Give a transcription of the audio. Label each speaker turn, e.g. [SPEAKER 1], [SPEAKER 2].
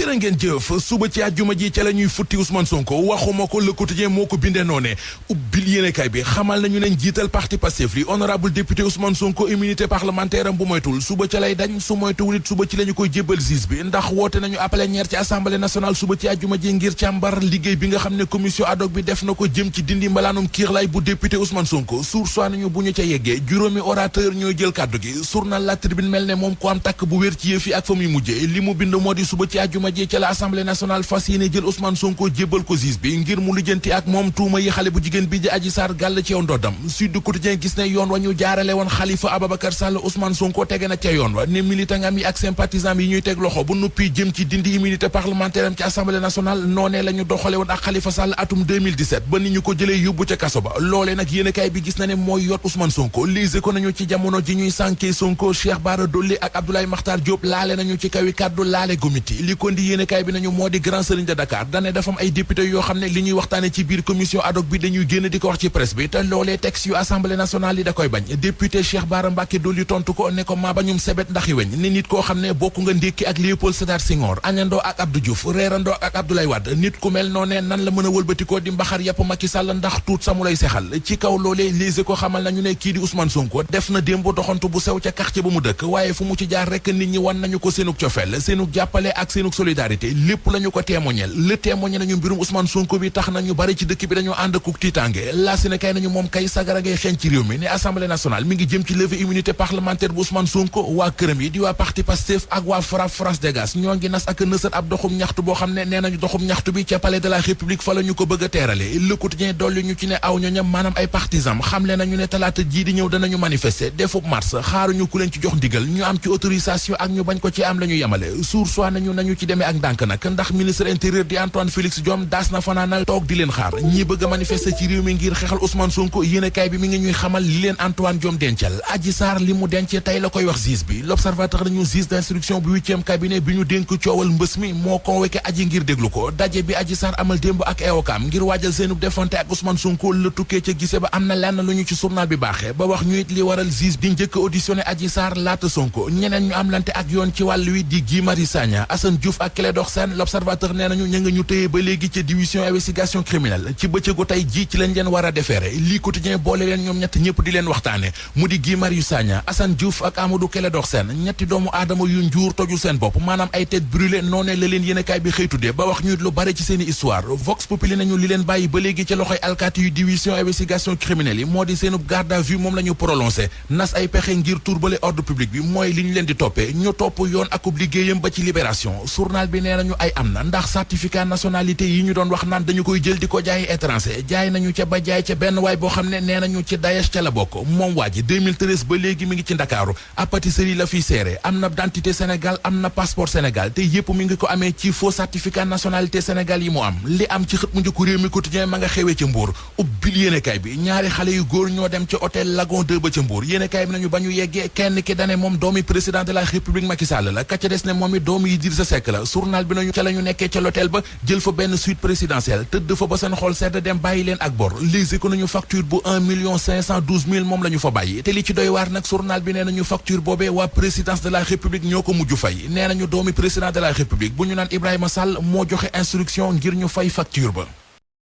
[SPEAKER 1] jërë ngeen jëf suba ci àjjuma ji ca la ñuy futti Ousmane Sonko waxuma ko Le Quotidien moo ko bindee noone ubbil yéenekaay bi xamal nañu ne jiital parti Pastef li honorable député Ousmane Sonko immunité parlementaire am bu moytul suba ca lay dañ su moytuwul it suba ci la ñu koy jébbal juge bi ndax woote nañu plénière ci assemblée nationale suba ci àjjuma ji ngir càmbar liggéey bi nga xam ne commission ad hoc bi def na ko jëm ci dindi mbalaanum kiirlaay bu député Ousmane Sonko sursoi nañu bu ñu ca yeggee juróomi orateur ñooy jël kàddu gi journal La Tribune mel ne moom ko am takk bu wér ci yëf yi ak fa muy mujjee li mu bind moo di suba ci àjjuma ji ca la assemblée nationale fas yéene jël Ousmane Sonko jébbal ko juge bi ngir mu lijjanti ak moom tuuma yi xale bu jigéen bi di Adji Sarr gàll ci yow ndoddam Sud du Quotidien gis ne yoon wa ñu jaarale woon Khalifa Ababacar Sall Ousmane Sonko tege na ca yoon wa ne militant yi ak sympathisant yi ñuy teg loxo bu nuppi jëm ci dindi immunité parlementaire am ci assemblée nationale noonee la ñu doxale woon ak Khalifa Sall atum 2017 ba ni ñu ko jëlee yóbbu ca kaso ba loolee nag yéenekaay bi gis na ne mooy yot Ousmane Sonko lise ko nañu ci jamono ji ñuy sànkee Sonko Cheikh Bara Dolly ak Abdoulaye Makhtar Diop laale nañu ci kawi kàddu laale gomiti li ko ndi yéenekaay bi nañu moo di grand serigne de Dakar dane dafa am ay député yoo xam ne li ñuy waxtaane ci biir commission ad hoc bi dañuy génn di ko wax ci presse bi te loolee texte yu assemblée nationale yi da koy bañ député Cheikh Bara Mbacké Dolly tontu ko ne ko maa bañum sebet ndax i weñ ni nit koo xam ne bokk nga ndékki ak Léopold Sédar Senghor añandoo ak Abdou Diouf reerandoo ak Abdoulaye Wade nit ku mel noonee nan la mën a wëlbatikoo di mbaxar yàpp Macky Sall ndax tuut samu lay sexal ci kaw loolee lise ko xamal nañu ne kii di Ousmane Sonko def na démb doxantu bu sew ca quartier ba mu dëkk waaye fu mu ci jaar rek nit ñi wan nañu ko seenug cofeel seenug jàppale ak seenug solidarité lépp lañu ko témoignel le témoigné nañu mbirum Ousmane Sonko bi tax nañu bari ci dëkk bi dañoo ànd ak tiitange la si ne kay nañu moom kay sagara ngay xeeñ ci réew mi ne assemblée nationale mi ngi jëm ci levée immunité parlementaire bu Ousmane Sonko waa këram yi di waa parti Pastef ak waa FRAPP France Dégage ñoo ngi nas ak nësat ab doxum ñaxtu boo xam ne nee nañu doxum ñaxtu bi ca palais de la république fa la ñu ko bëgg a teerale le quotidien dolli ñu ci ne aw ñoñam maanaam ay partisans xamle nañu ne talaata jii di ñëw danañu manifester defub mars xaaruñu ku leen ci jox ndigal ñu am ci autorisation ak ñu bañ ko ci am la ñu yemale sursoi nañu ci demee ak ndànk nag ndax ministre intérieur di Antoine Félix Diome daas na fanaanal toog di leen xaar ñi bëgg a manifester ci réew mi ngir xeexal Ousmane Sonko yéenekaay bi mi ngi ñuy xamal li leen Antoine Diome dencal Adji Sarr li mu dencee tey la koy wax juge bi l'observateur nañu juge d'instruction bu 8e cabinet bi ñu dénk coowal mbës mi moo convoqué Adji ngir déglu ko daje bi Adji Sarr amal démb ak ewokaam ngir waajal seenub defante ak Ousmane Sonko la tukkee ca gise ba am na lenn lu ñu ci journal bi baaxee ba wax ñu it li waral juge di njëkk auditionné Adji Sarr laata Sonko ñeneen ñu am lante ak yoon ci wàll wi di Guy Marius Sagna Assane Diouf ak Clédor Sène l'observateur nee nañu ña nga ñu téye ba léegi ca division investigation criminelle ci bëccëgu tey ji ci lañ leen war a defeere lii quotidien boole leen ñoom ñett ñëpp di leen waxtaane mu di Guy Marius Sagna Assane Diouf ak Amadou Clédor Sène ñetti doomu aadama yu njuur toju seen bopp maanaam ay tête brûlée noonee la leen yéenekaay bi xëy tuddee ba wax ñu lu bare ci seeni histoire Vox Populi nañu li leen bàyyi ba léegi ca loxoy alkaati yu division investigation criminelle yi moo di seenub garde à vue moom la ñu prolongé nas ay pexe ngir turbale ordre public bi mooy li ñu leen di toppee ñu topp yoon akub liggéeyam ba ci libération journal bi nee nañu ay am na ndax certificat nationalité yi ñu doon wax naan dañu koy jël di ko jaayi étranger jaay nañu ca ba jaay ca benn waay boo xam ne nee nañu ci Daesh ca la bokk moom waa ji 2013 ba léegi mi ngi ci Ndakaaru ab pâtisserie la fiy seere am na identité Sénégal am na passeport Sénégal te yépp mi ngi ko amee ci faux certificat nationalité Sénégal yi mu am li am ci xët mu njëkk réew mi quotidien ma nga xewee ca Mbour ubbil yéenekaay bi ñaari xale yu góor ñoo dem ca hôtel Lagon 2 ba ca Mbour yéenekaay bi nañu ba ñu yeggee kenn ki dane moom doomi président de la république Macky Sall la ka ca des ne moom it doomi Idrissa Seck la journal bi nañu ca la ñu nekkee ca l'hôtel ba jël fa benn suite présidentielle tëdd fa ba seen xol sedd dem bàyyi leen ak bor lise ko nañu facture bu 1,512,000 moom la ñu fa bàyyi te li ci doy waar nag journal bi nee nañu facture boobee waa présidence de la république ñoo ko mujj fay nee nañu doomi président de la république bu ñu naan Ibrahima Sall moo joxe instruction ngir ñu fay facture ba